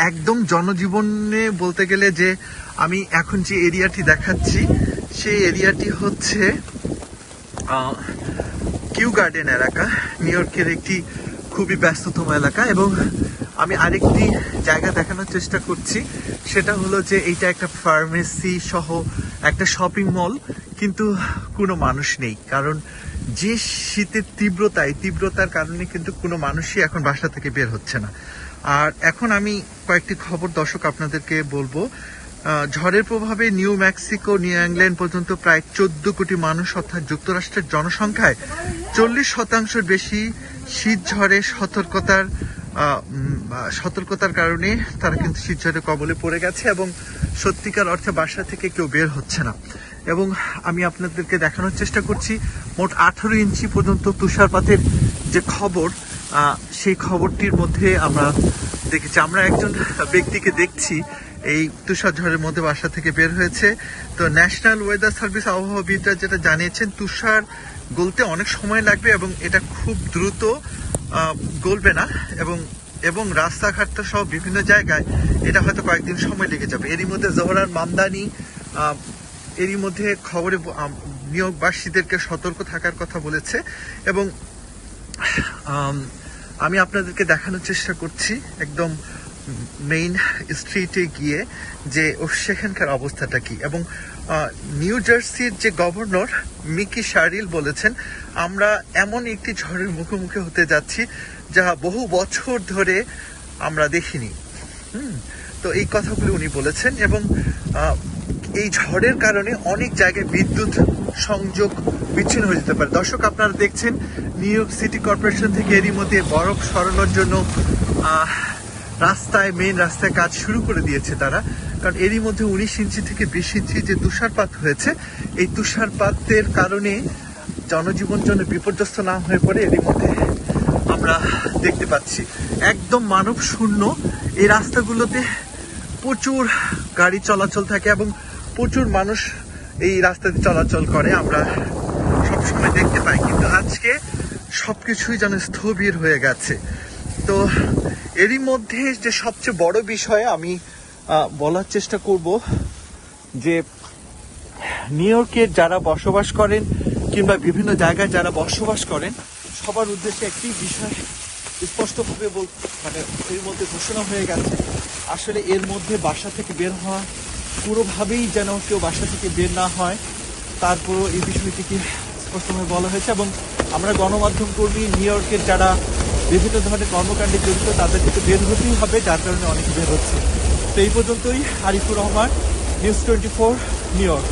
একদম জনজীবনে বলতে গেলে যে আমি এখন যে এরিয়াটি দেখাচ্ছি সেই এরিয়াটি হচ্ছে কিউ গার্ডেন এলাকা, নিউ ইয়র্কের একটি খুবই ব্যস্ততম এলাকা। এবং আমি আরেকটি জায়গা দেখানোর চেষ্টা করছি, সেটা হলো যে এইটা একটা ফার্মেসি সহ একটা শপিং মল, কিন্তু কোনো মানুষ নেই। কারণ যে শীতের তীব্রতার কারণে কিন্তু কোনো মানুষই এখন বাসা থেকে বের হচ্ছে না। আর এখন আমি কয়েকটি খবর দর্শক আপনাদেরকে বলবো। ঝড়ের প্রভাবে নিউ মেক্সিকো, নিউ ইংল্যান্ড পর্যন্ত প্রায় 14 কোটি মানুষ অর্থাৎ যুক্তরাষ্ট্রের জনসংখ্যায় 40% বেশি শীত ঝড়ে সতর্কতার কারণে তারা কিন্তু শীত ঝড়ের কবলে পড়ে গেছে এবং সত্যিকার অর্থে বাসা থেকে কেউ বের হচ্ছে না। এবং আমি আপনাদেরকে দেখানোর চেষ্টা করছি মোট 18 ইঞ্চি পর্যন্ত তুষারপাতের যে খবর, সেই খবরটির মধ্যে আমরা দেখেছি, আমরা একজন ব্যক্তিকে দেখছি এই তুষার ঝড়ের মধ্যে বাসা থেকে বের হয়েছে। তো ন্যাশনাল ওয়েদার সার্ভিস আবহাওয়াবিদরা যেটা জানিয়েছেন, তুষার গলতে অনেক সময় লাগবে এবং এটা খুব দ্রুত গলবে না, এবং রাস্তাঘাট সহ বিভিন্ন জায়গায় এটা হয়তো কয়েকদিন সময় লেগে যাবে। এরই মধ্যে জোহরান মামদানি এরই মধ্যে খবরে নিয়োগবাসীদেরকে সতর্ক থাকার কথা বলেছে। এবং আমি আপনাদেরকে দেখানোর চেষ্টা করছি একদম মেইন স্ট্রিটে গিয়ে যে সেখানকার অবস্থাটা কি। এবং নিউ জার্সির যে গভর্নর মিকি শারিল বলেছেন, আমরা এমন একটি ঝড়ের মুখোমুখি হতে যাচ্ছি যা বহু বছর ধরে আমরা দেখিনি। তো এই কথাগুলো উনি বলেছেন। এবং এই ঝড়ের কারণে অনেক জায়গায় বিদ্যুৎ সংযোগ বিচ্ছিন্ন হয়ে যেতে পারে। দর্শক আপনারা দেখছেন নিউ ইয়র্ক সিটি কর্পোরেশন থেকে এরই মধ্যে বরফ সরানোর জন্য মেইন রাস্তায় কাজ শুরু করে দিয়েছে তারা। কারণ এরই মধ্যে 19 ইঞ্চি থেকে 20 ইঞ্চি যে তুষারপাত হয়েছে, এই তুষারপাতের কারণে জনজীবন যেন বিপর্যস্ত না হয়ে পড়ে এরই মধ্যে আমরা দেখতে পাচ্ছি। একদম মানব শূন্য এই রাস্তাগুলোতে প্রচুর গাড়ি চলাচল থাকে এবং প্রচুর মানুষ এই রাস্তাতে চলাচল করে, আমরা সবসময় দেখতে পাই। কিন্তু আজকে সবকিছুই যেন স্থবির হয়ে গেছে। তো এরই মধ্যে যে সবচেয়ে বড় বিষয় আমি বলার চেষ্টা করব যে নিউ ইয়র্কের যারা বসবাস করেন কিংবা বিভিন্ন জায়গায় যারা বসবাস করেন, সবার উদ্দেশ্যে একটি বিষয় স্পষ্টভাবে এর মধ্যে ঘোষণা হয়ে গেছে। আসলে এর মধ্যে বাসা থেকে বের হওয়া পুরোভাবেই যেন কেউ বাসা থেকে বের না হয়, তারপরও এই বিষয়টিকে স্পষ্টভাবে বলা হয়েছে। এবং আমরা গণমাধ্যম কর্মী নিউ ইয়র্কের যারা বিভিন্ন ধরনের কর্মকাণ্ডে জড়িত, তাদেরকে বের হতেই হবে, যার কারণে অনেকে বের হচ্ছে। তো এই পর্যন্তই। Arifur Rahman, news 24, new York.